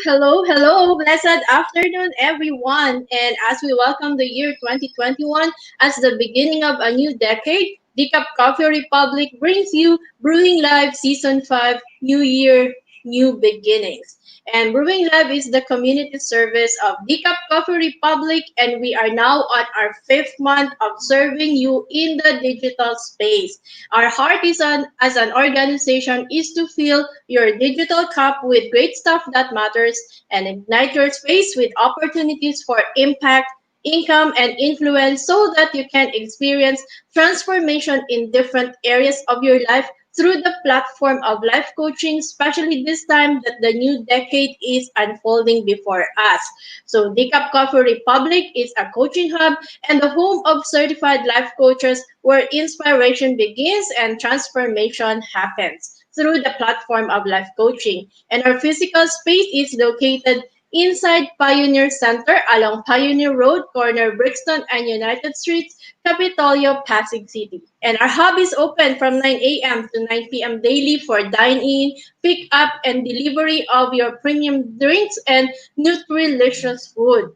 hello. Blessed afternoon, everyone. And as we welcome the year 2021 as the beginning of a new decade, the Cup Coffee Republic brings you Brewing Live Season 5 New Year, New Beginnings. And Brewing Live is the community service of the Cup Coffee Republic, and we are now on our fifth month of serving you in the digital space. Our heart is as an organization is to fill your digital cup with great stuff that matters and ignite your space with opportunities for impact, income, and influence so that you can experience transformation in different areas of your life through the platform of life coaching, especially this time that the new decade is unfolding before us. So, Decap Coffee Republic is a coaching hub and the home of certified life coaches where inspiration begins and transformation happens through the platform of life coaching. And our physical space is located inside Pioneer Center along Pioneer Road, corner Brixton and United Streets, Capitolio, Pasig City. And our hub is open from 9 a.m. to 9 p.m. daily for dine-in, pick-up, and delivery of your premium drinks and nutritious food.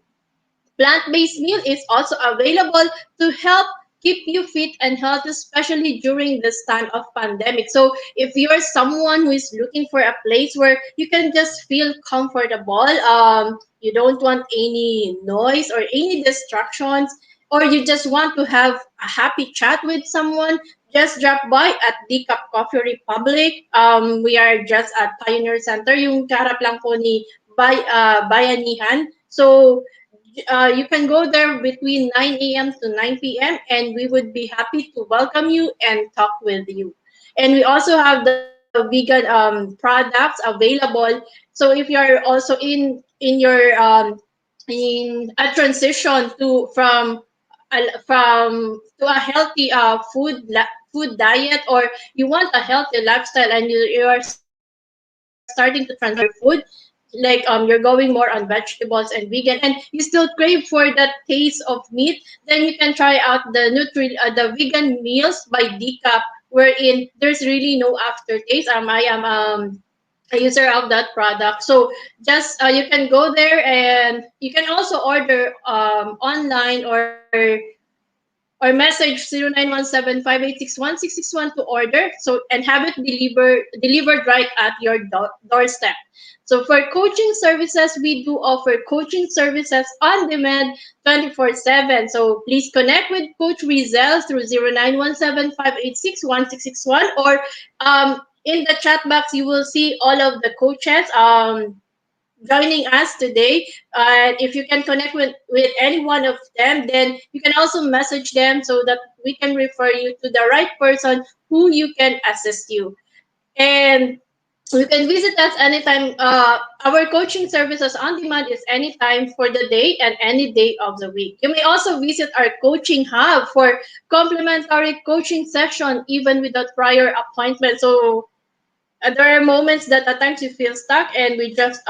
Plant-based meal is also available to help keep you fit and healthy, especially during this time of pandemic. So if you're someone who is looking for a place where you can just feel comfortable, you don't want any noise or any distractions, or you just want to have a happy chat with someone, just drop by at the Cup Coffee Republic. We are just at Pioneer Center, yung karap lang po ni Bayanihan. So you can go there between 9 a.m. to 9 p.m. and we would be happy to welcome you and talk with you. And we also have the vegan products available. So if you're also in your in a transition to from to a healthy food diet, or you want a healthy lifestyle and you are starting to transition your food, like you're going more on vegetables and vegan, and you still crave for that taste of meat, then you can try out the vegan meals by Decaf, wherein there's really no aftertaste. I am a user of that product, so just you can go there, and you can also order online or message 0917-586-1661 to order, so and have it delivered right at your doorstep. So for coaching services, we do offer coaching services on demand 24/7. So please connect with Coach Rizel through 0917-586-1661, or in the chat box you will see all of the coaches joining us today. If you can connect with any one of them, then you can also message them so that we can refer you to the right person who you can assist you. And you can visit us anytime. Our coaching services on demand is anytime for the day and any day of the week. You may also visit our coaching hub for complimentary coaching session even without prior appointment. So there are moments that at times you feel stuck and we just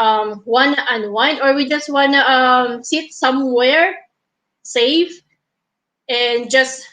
wanna unwind, or we just wanna sit somewhere safe and just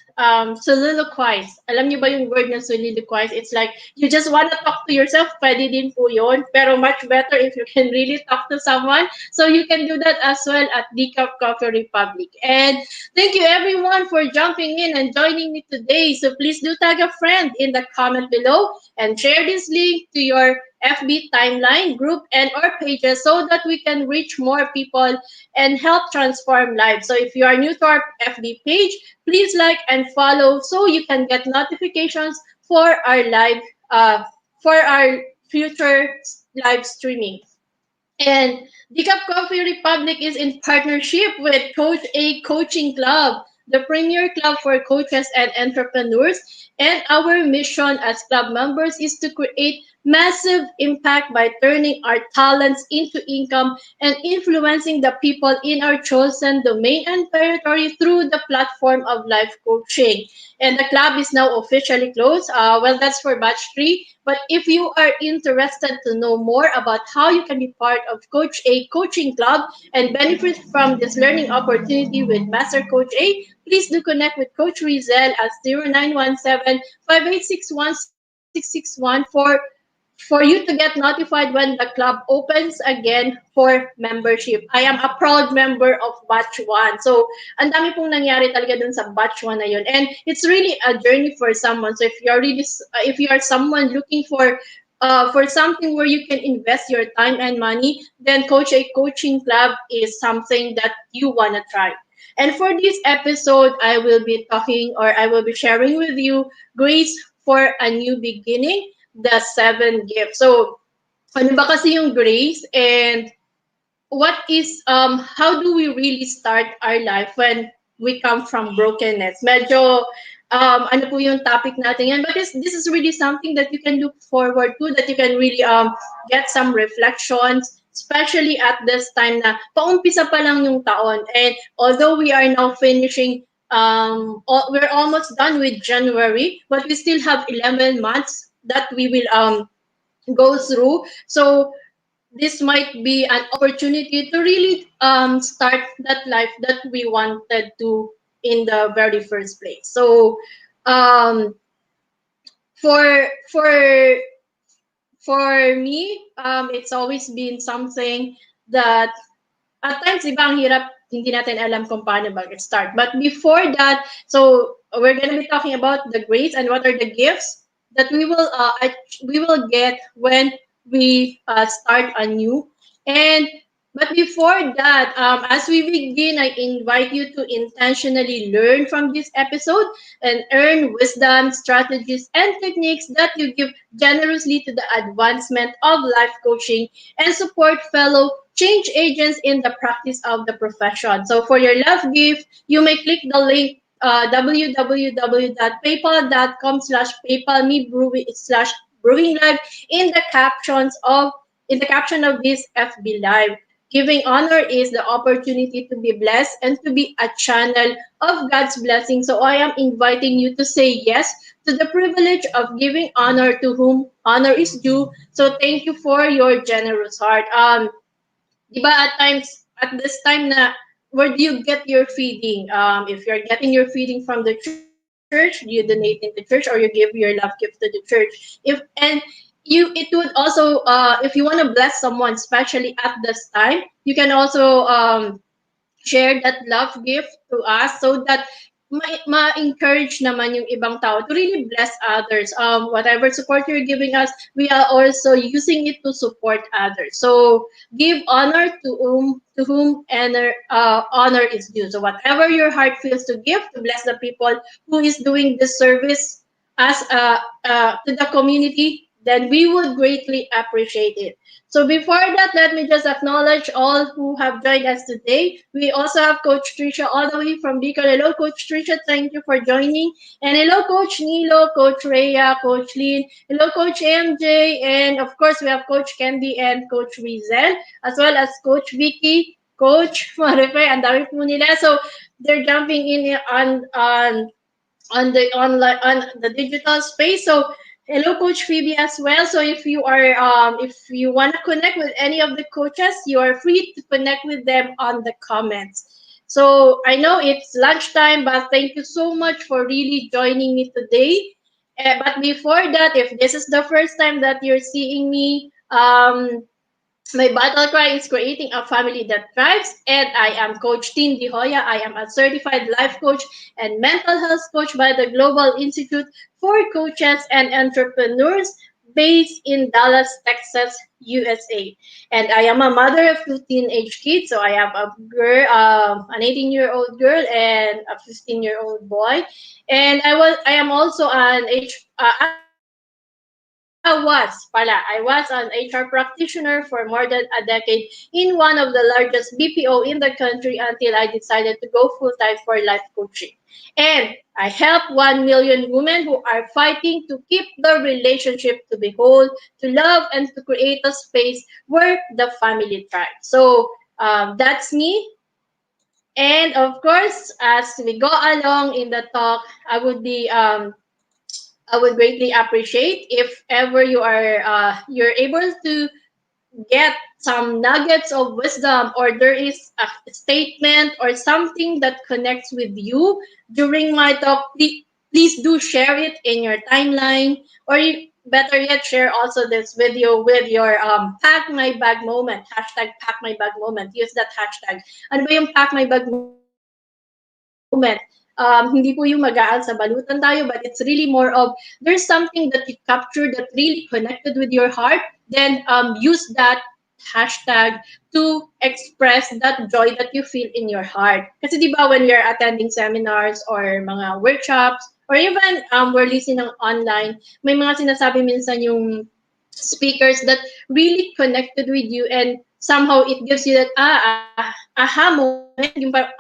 soliloquize. Alam niyo ba yung word na soliloquize? It's like you just want to talk to yourself. Pwede din po yun. Pero much better if you can really talk to someone. So you can do that as well at Decaf Coffee Republic. And thank you everyone for jumping in and joining me today. So please do tag a friend in the comment below and share this link to your FB timeline, group, and or pages so that we can reach more people and help transform lives. So if you are new to our FB page, please like and follow so you can get notifications for our live for our future live streaming. And Decaf Coffee Republic is in partnership with Coach A Coaching Club, the premier club for coaches and entrepreneurs. And our mission as club members is to create massive impact by turning our talents into income and influencing the people in our chosen domain and territory through the platform of life coaching. And the club is now officially closed. Well, that's for batch 3. But if you are interested to know more about how you can be part of Coach A Coaching Club and benefit from this learning opportunity with Master Coach A, please do connect with Coach Rizel at 0917-586-1661 for for you to get notified when the club opens again for membership. I am a proud member of Batch 1. So, ang dami pong nangyari talaga dun sa Batch 1 na yun. And it's really a journey for someone. So, if you are someone looking for something where you can invest your time and money, then Coach A Coaching Club is something that you want to try. And for this episode, I will be talking or I will be sharing with you Grace for a New Beginning, the seven gifts. So, ano ba kasi yung grace and what is how do we really start our life when we come from brokenness? Medyo ano po yung topic natin yan, but this is really something that you can look forward to, that you can really get some reflections, especially at this time na paumpisa pa lang yung taon. And although we are now finishing we're almost done with January, but we still have 11 months that we will go through. So this might be an opportunity to really start that life that we wanted to in the very first place. So um, for for for me, it's always been something that at times, iba ang hirap, hindi natin alam kung paano mag-start. But before that, so we're going to be talking about the grades and what are the gifts that we will get when we start anew. And but before that, as we begin, I invite you to intentionally learn from this episode and earn wisdom, strategies, and techniques that you give generously to the advancement of life coaching and support fellow change agents in the practice of the profession. So for your love gift, you may click the link www.paypal.com/paypalmebrewing/brewing live in the caption of this FB live. Giving honor is the opportunity to be blessed and to be a channel of God's blessing. So I am inviting you to say yes to the privilege of giving honor to whom honor is due. So thank you for your generous heart. Di ba at times, at this time na, where do you get your feeding? If you're getting your feeding from the church, do you donate in the church or you give your love gift to the church? It would also, if you want to bless someone, especially at this time, you can also share that love gift to us so that ma-encourage naman yung ibang tao to really bless others. Whatever support you're giving us, we are also using it to support others. So give honor to whom honor is due. So whatever your heart feels to give to bless the people who is doing this service as to the community, then we would greatly appreciate it. So before that, let me just acknowledge all who have joined us today. We also have Coach Trisha all the way from Bicol. Hello, Coach Trisha. Thank you for joining. And hello, Coach Nilo, Coach Rhea, Coach Lynn. Hello, Coach MJ. And of course, we have Coach Candy and Coach Rizel, as well as Coach Vicky, Coach Marife, and dami po nila. So they're jumping in on the online on the digital space. So hello, Coach Phoebe as well. So if you want to connect with any of the coaches, you are free to connect with them on the comments. So I know it's lunchtime, but thank you so much for really joining me today. But before that, if this is the first time that you're seeing me, my battle cry is creating a family that thrives, and I am Coach Tin Joya. I am a certified life coach and mental health coach by the Global Institute for Coaches and Entrepreneurs based in Dallas, Texas, USA. And I am a mother of two teenage kids. So I have a girl, an 18-year-old girl and a 15-year-old boy. And I am also I was an HR practitioner for more than a decade in one of the largest BPO in the country until I decided to go full time for life coaching. And I help 1 million women who are fighting to keep the relationship to be whole, to love, and to create a space where the family thrives. So that's me. And of course, as we go along in the talk, I would greatly appreciate if ever you're able to get some nuggets of wisdom or there is a statement or something that connects with you during my talk. Please do share it in your timeline or better yet, share also this video with your pack my bag moment, hashtag pack my bag moment. Use that hashtag. Ano ba yung pack my bag moment? Hindi po yung mag-aal sa balutan tayo, but it's really more of there's something that you capture that really connected with your heart, then use that hashtag to express that joy that you feel in your heart. Kasi di ba when you're attending seminars or mga workshops, or even we're listening online, may mga sinasabi minsan yung speakers that really connected with you, and somehow it gives you that aha moment, yung parang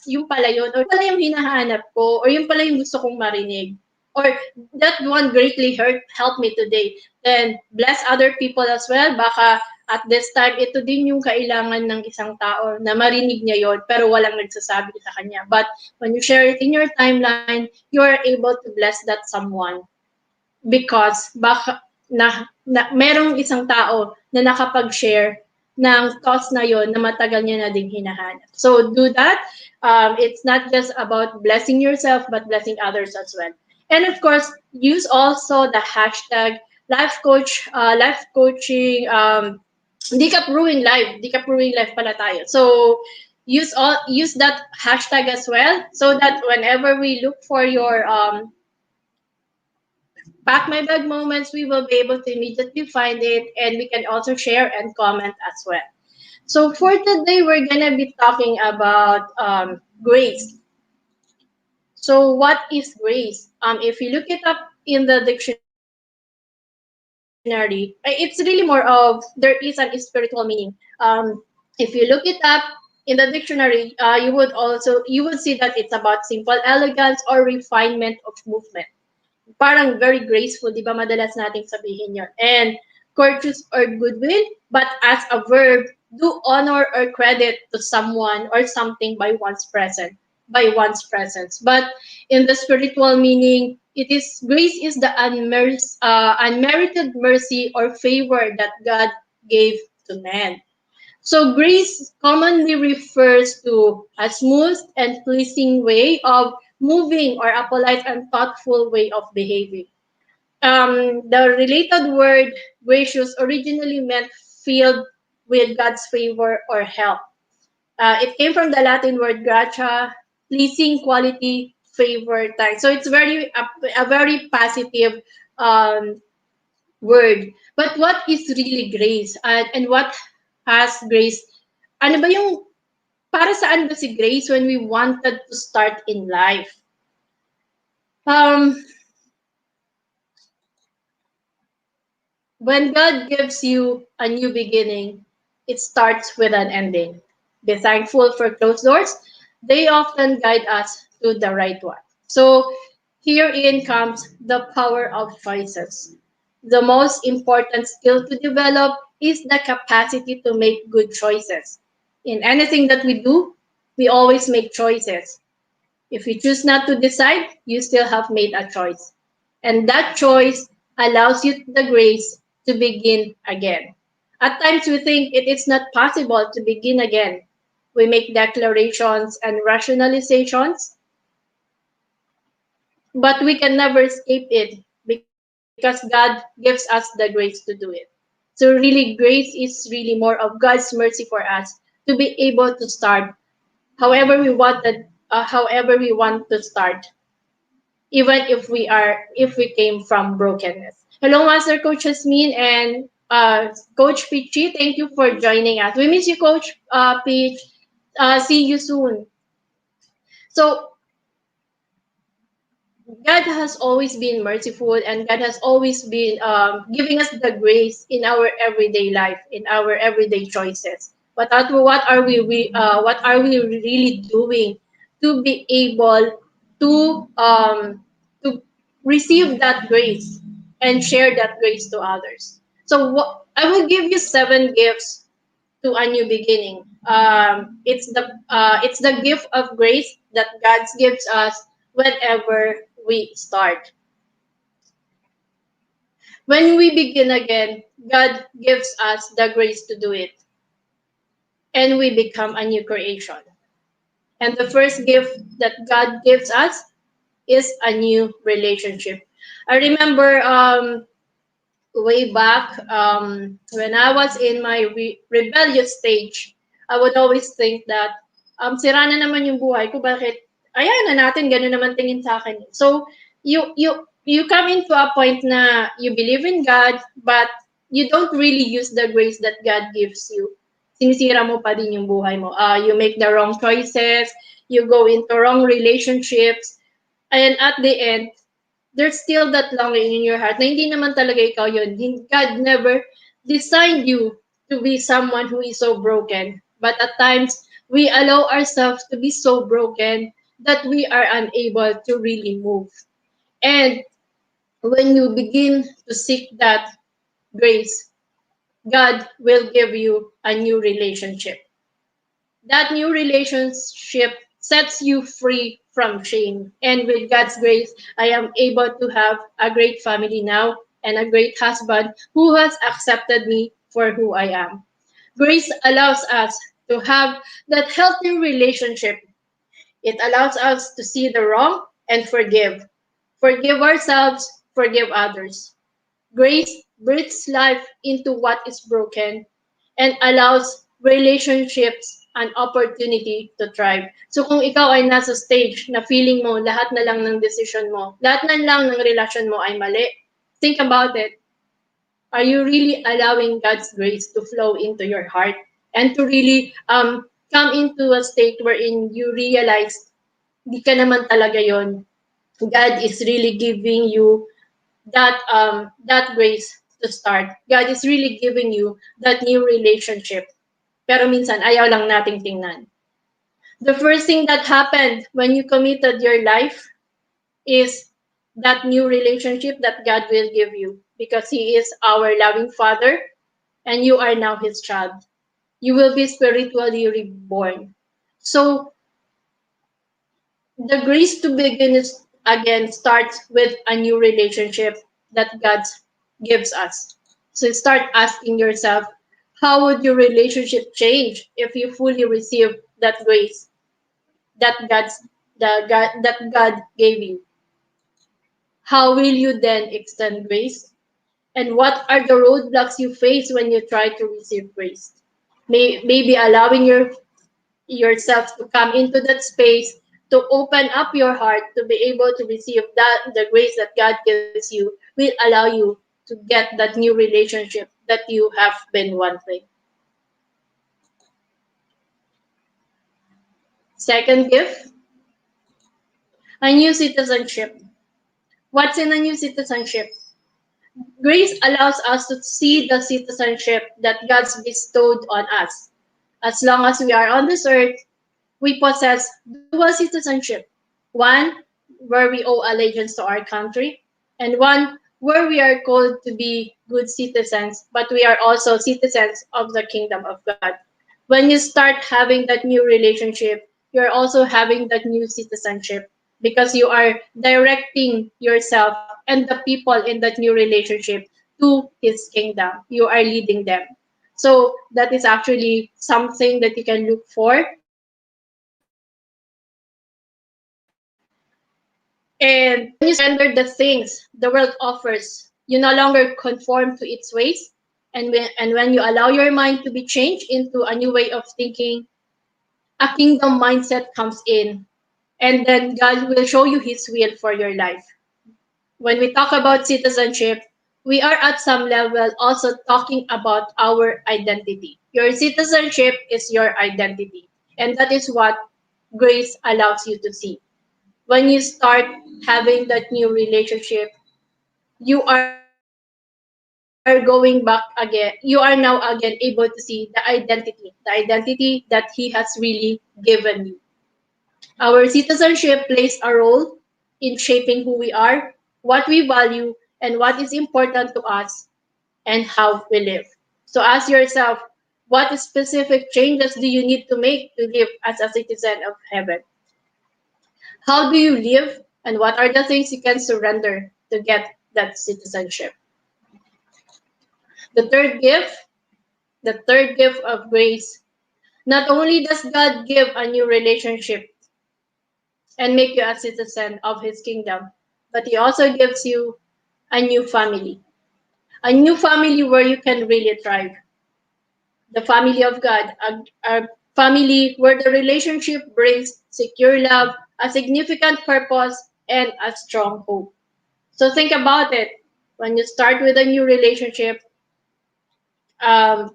yung pala yun, or pala yung hinahanap ko, or yung pala yung gusto kong marinig, or that one greatly helped me today. Then bless other people as well. Baka at this time ito din yung kailangan ng isang tao na marinig niya yon pero walang nagsasabi sa kanya. But when you share it in your timeline, you are able to bless that someone because baka merong isang tao na nakapag-share ng thoughts na yon na matagal niya na din hinahanap. So do that. It's not just about blessing yourself, but blessing others as well. And of course, use also the hashtag life coaching, Decap Brewing Live pala tayo. So use that hashtag as well, so that whenever we look for your Pack My Bag moments, we will be able to immediately find it, and we can also share and comment as well. So for today, we're gonna be talking about grace. So what is grace? If you look it up in the dictionary, it's really more of there is an spiritual meaning. If you look it up in the dictionary, you would see that it's about simple elegance or refinement of movement. Parang very graceful, di ba madalas nating sabihin yon. And courteous or goodwill, but as a verb, do honor or credit to someone or something by one's presence. But in the spiritual meaning, grace is the unmerited mercy or favor that God gave to man. So grace commonly refers to a smooth and pleasing way of moving or a polite and thoughtful way of behaving. The related word gracious originally meant filled with God's favor or help. It came from the Latin word gratia, pleasing quality, favor, time. So it's a very positive um, word. But what is really grace? And what has grace? Ano ba yung, para saan ba si grace when we wanted to start in life? Um, when God gives you a new beginning, it starts with an ending. Be thankful for closed doors. They often guide us to the right one. So herein comes the power of choices. The most important skill to develop is the capacity to make good choices. In anything that we do, we always make choices. If you choose not to decide, you still have made a choice. And that choice allows you the grace to begin again. At times we think it is not possible to begin again. We make declarations and rationalizations, but we can never escape it because God gives us the grace to do it. So really, grace is really more of God's mercy for us to be able to start however we want to start, even if we came from brokenness. Hello, Master Coach Jasmine and Coach Peachy. Thank you for joining us. We miss you, Coach Peach. See you soon. So God has always been merciful, and God has always been giving us the grace in our everyday life, in our everyday choices. What are we really doing to be able to receive that grace and share that grace to others? So I will give you 7 gifts to a new beginning. It's the gift of grace that God gives us whenever we start. When we begin again, God gives us the grace to do it, and we become a new creation. And the first gift that God gives us is a new relationship. I remember way back when I was in my rebellious stage, I would always think that sira na naman yung buhay ko, bakit ayan na natin ganun naman tingin sa akin. So you come into a point na you believe in God but you don't really use the grace that God gives you. Sinisira mo pa din yung buhay mo. You make the wrong choices, you go into wrong relationships, and at the end there's still that longing in your heart na hindi naman talaga ikaw yun. God never designed you to be someone who is so broken. But at times, we allow ourselves to be so broken that we are unable to really move. And when you begin to seek that grace, God will give you a new relationship. That new relationship sets you free from shame. And with God's grace, I am able to have a great family now and a great husband who has accepted me for who I am. Grace allows us to have that healthy relationship. It allows us to see the wrong and forgive. Forgive ourselves, forgive others. Grace breathes life into what is broken and allows relationships an opportunity to thrive. So kung ikaw ay nasa stage na feeling mo lahat na lang ng decision mo, lahat na lang ng relasyon mo ay mali, think about it. Are you really allowing God's grace to flow into your heart and to really come into a state wherein you realize di ka naman talaga yon. God is really giving you that grace to start. God is really giving you that new relationship. Pero minsan ayaw lang nating tingnan. The first thing that happened when you committed your life is that new relationship that God will give you because He is our loving Father and you are now His child. You will be spiritually reborn. So the grace to begin is again starts with a new relationship that God gives us. So start asking yourself, how would your relationship change if you fully receive that grace that God gave you? How will you then extend grace? And what are the roadblocks you face when you try to receive grace? Maybe allowing yourself to come into that space to open up your heart to be able to receive that the grace that God gives you will allow you to get that new relationship that you have been wanting. Second gift, a new citizenship. What's in a new citizenship? Grace allows us to see the citizenship that God's bestowed on us. As long as we are on this earth, we possess dual citizenship. One, where we owe allegiance to our country, and one, where we are called to be good citizens, but we are also citizens of the kingdom of God. When you start having that new relationship, you're also having that new citizenship because you are directing yourself and the people in that new relationship to His kingdom. You are leading them. So that is actually something that you can look for. And when you surrender the things the world offers, you no longer conform to its ways. And when you allow your mind to be changed into a new way of thinking, a kingdom mindset comes in. And then God will show you His will for your life. When we talk about citizenship, we are at some level also talking about our identity. Your citizenship is your identity. And that is what grace allows you to see. When you start having that new relationship, you are going back again. You are now again able to see the identity that He has really given you. Our citizenship plays a role in shaping who we are, what we value, and what is important to us, and how we live. So ask yourself, what specific changes do you need to make to live as a citizen of heaven? How do you live, and what are the things you can surrender to get that citizenship? The third gift, the third gift of grace. Not only does God give a new relationship and make you a citizen of His kingdom, but He also gives you a new family. A new family where you can really thrive. The family of God, a family where the relationship brings secure love, a significant purpose, and a strong hope. So think about it. When you start with a new relationship, um,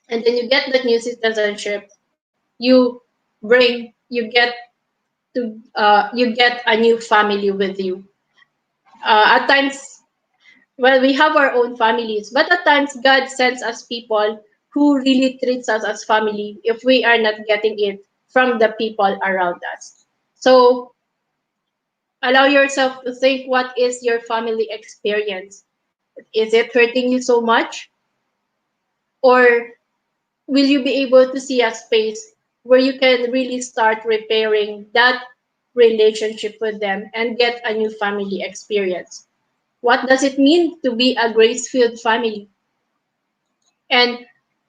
and then you get that new citizenship, you get you get a new family with you. At times, well, we have our own families, but at times God sends us people who really treats us as family if we are not getting it from the people around us. So allow yourself to think, what is your family experience? Is it hurting you so much? Or will you be able to see a space where you can really start repairing that relationship with them and get a new family experience? What does it mean to be a grace-filled family? And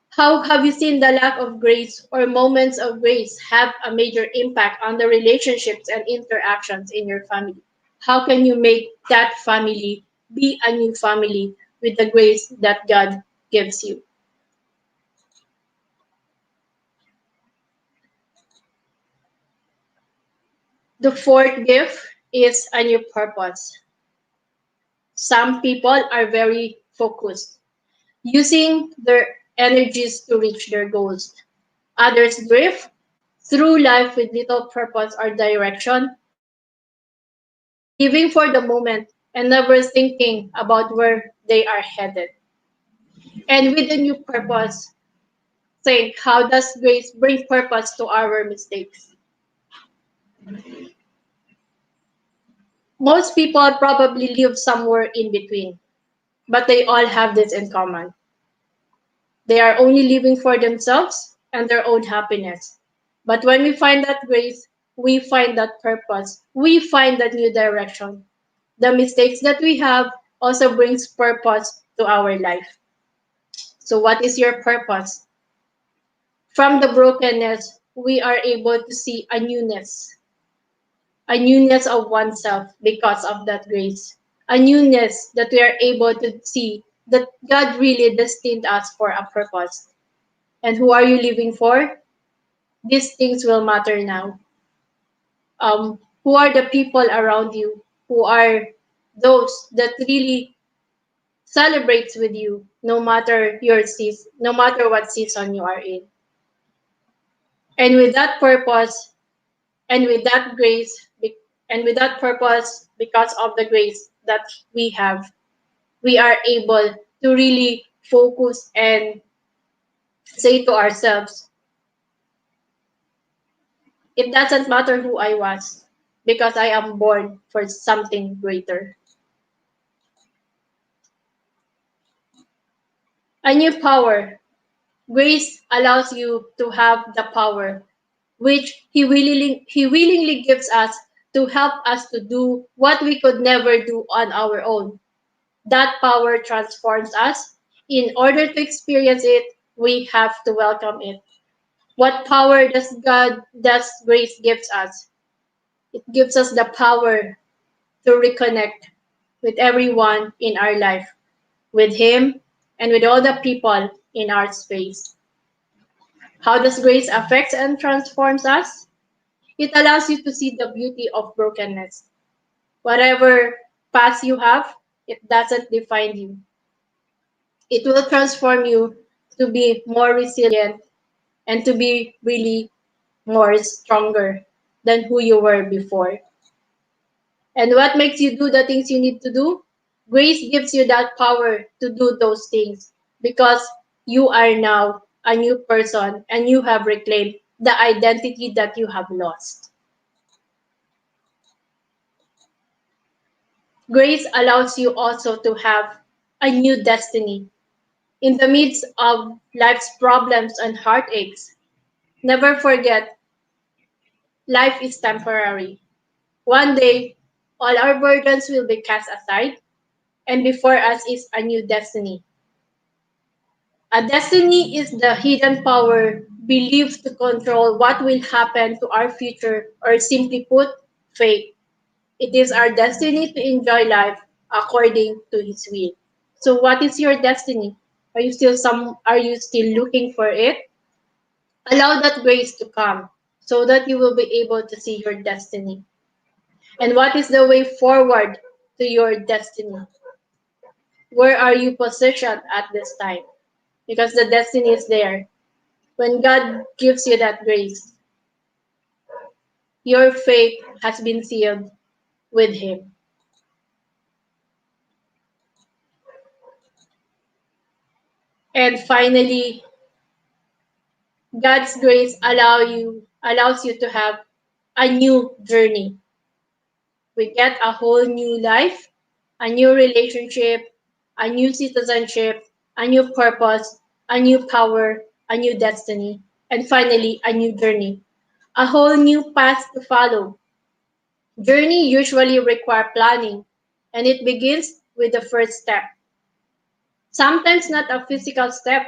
how have you seen the lack of grace or moments of grace have a major impact on the relationships and interactions in your family? How can you make that family be a new family with the grace that God gives you? The fourth gift is a new purpose. Some people are very focused, using their energies to reach their goals. Others drift through life with little purpose or direction, living for the moment and never thinking about where they are headed. And with a new purpose, think, how does grace bring purpose to our mistakes? Most people probably live somewhere in between, but they all have this in common. They are only living for themselves and their own happiness. But when we find that grace, we find that purpose, we find that new direction. The mistakes that we have also brings purpose to our life. So what is your purpose? From the brokenness, we are able to see a newness of oneself because of that grace. A newness that we are able to see that God really destined us for a purpose. And who are you living for? These things will matter now. Who are the people around you? Who are those that really celebrates with you, no matter your season, no matter what season you are in? And with that purpose, and with that grace, and with that purpose, because of the grace that we have, we are able to really focus and say to ourselves, it doesn't matter who I was, because I am born for something greater. A new power. Grace allows you to have the power which he willingly gives us to help us to do what we could never do on our own. That power transforms us. In order to experience it, we have to welcome it. What power does grace gives us? It gives us the power to reconnect with everyone in our life, with Him, and with all the people in our space. How does grace affect and transforms us? It allows you to see the beauty of brokenness. Whatever past you have, it doesn't define you. It will transform you to be more resilient and to be really more stronger than who you were before. And what makes you do the things you need to do? Grace gives you that power to do those things because you are now a new person and you have reclaimed the identity that you have lost. Grace allows you also to have a new destiny in the midst of life's problems and heartaches. Never forget, life is temporary. One day, all our burdens will be cast aside, and before us is a new destiny. A destiny is the hidden power believed to control what will happen to our future, or simply put, fate. It is our destiny to enjoy life according to His will. So what is your destiny? Are you still looking for it? Allow that grace to come so that you will be able to see your destiny. And what is the way forward to your destiny? Where are you positioned at this time? Because the destiny is there. When God gives you that grace, your fate has been sealed with Him. And finally, God's grace allows you to have a new journey. We get a whole new life, a new relationship, a new citizenship, a new purpose, a new power, a new destiny, and finally a new journey. A whole new path to follow. Journey usually require planning, and it begins with the first step. Sometimes not a physical step,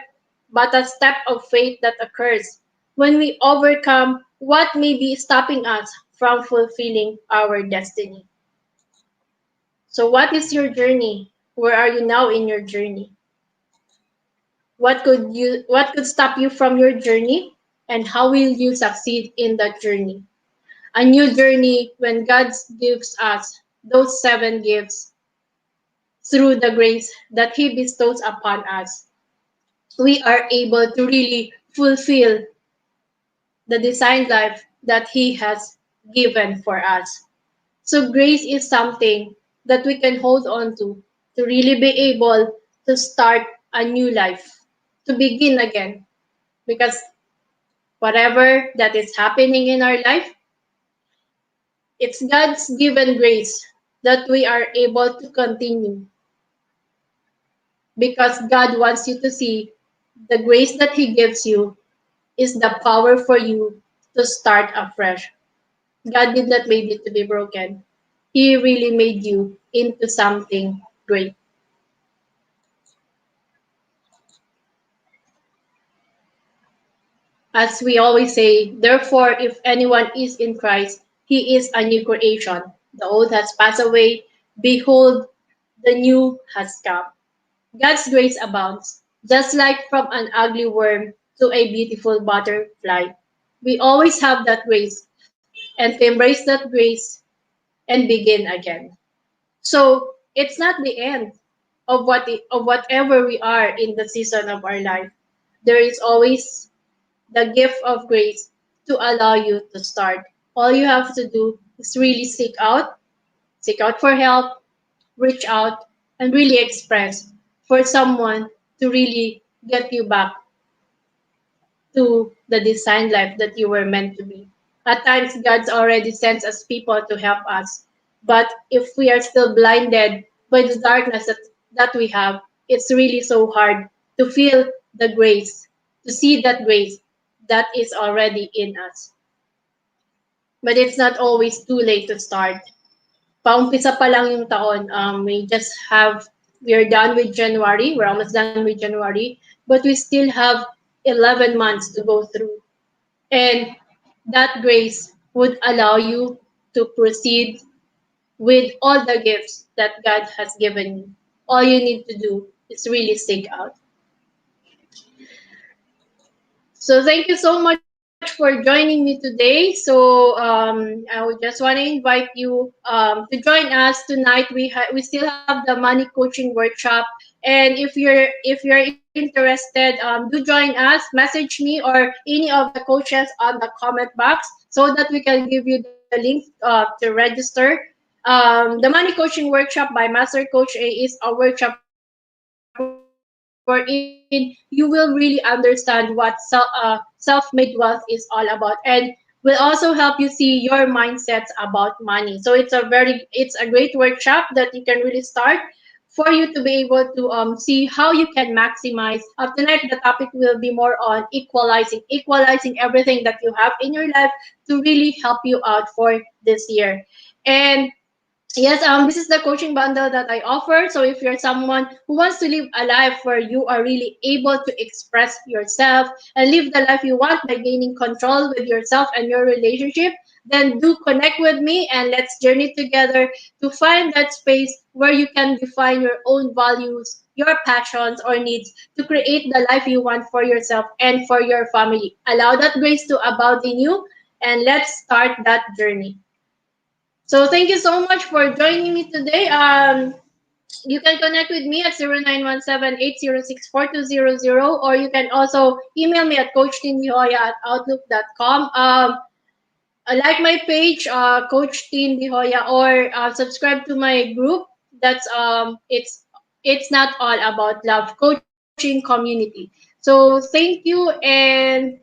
but a step of faith that occurs when we overcome what may be stopping us from fulfilling our destiny. So, what is your journey? Where are you now in your journey? What could stop you from your journey? And how will you succeed in that journey? A new journey when God gives us those seven gifts through the grace that He bestows upon us. We are able to really fulfill the designed life that He has given for us. So, grace is something that we can hold on to really be able to start a new life, to begin again. Because whatever that is happening in our life, it's God's given grace that we are able to continue because God wants you to see the grace that He gives you is the power for you to start afresh. God did not make it to be broken. He really made you into something great. As we always say, therefore, if anyone is in Christ, he is a new creation. The old has passed away. Behold, the new has come. God's grace abounds, just like from an ugly worm to a beautiful butterfly. We always have that grace, and to embrace that grace and begin again. So it's not the end of whatever we are in the season of our life. There is always the gift of grace to allow you to start. All you have to do is really seek out for help, reach out, and really express for someone to really get you back to the designed life that you were meant to be. At times, God's already sends us people to help us. But if we are still blinded by the darkness that we have, it's really so hard to feel the grace, to see that grace that is already in us. But it's not always too late to start. Paumpisa pa lang yung taon. We're done with January. We're almost done with January. But we still have 11 months to go through. And that grace would allow you to proceed with all the gifts that God has given you. All you need to do is really seek out. So thank you so much for joining me today. I would just want to invite you to join us tonight. We still have the money coaching workshop, and if you're interested, do join us. Message me or any of the coaches on the comment box so that we can give you the link to register. The money coaching workshop by Master Coach A is a workshop wherein you will really understand what self-made wealth is all about, and will also help you see your mindsets about money. So it's a great workshop that you can really start for you to be able to see how you can maximize. Tonight the topic will be more on equalizing everything that you have in your life to really help you out for this year. And yes, this is the coaching bundle that I offer. So if you're someone who wants to live a life where you are really able to express yourself and live the life you want by gaining control with yourself and your relationship, then do connect with me and let's journey together to find that space where you can define your own values, your passions, or needs to create the life you want for yourself and for your family. Allow that grace to abound in you, and let's start that journey. So thank you so much for joining me today. You can connect with me at 0917-806-4200, or you can also email me at coachtindihoya@outlook.com. Like my page, Coach Tin Dihoya, or subscribe to my group. That's it's not all about love coaching community. So thank you and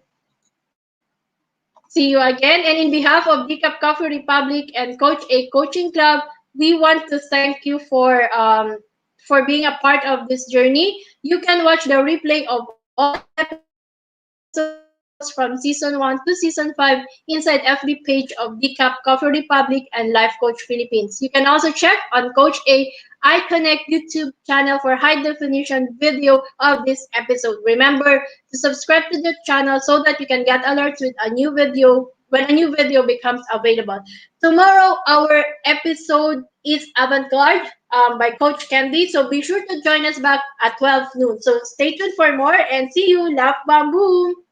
see you again. And in behalf of Decaf Coffee Republic and Coach A Coaching Club, we want to thank you for being a part of this journey. You can watch the replay of all the episodes from season 1 to season 5 inside FB page of Decaf Coffee Republic and Life Coach Philippines. You can also check on Coach A I Connect YouTube channel for high definition video of this episode. Remember to subscribe to the channel so that you can get alerts with a new video when a new video becomes available. Tomorrow, our episode is Avant-Garde by Coach Candy. So be sure to join us back at 12 noon. So stay tuned for more and see you. Love Bamboo!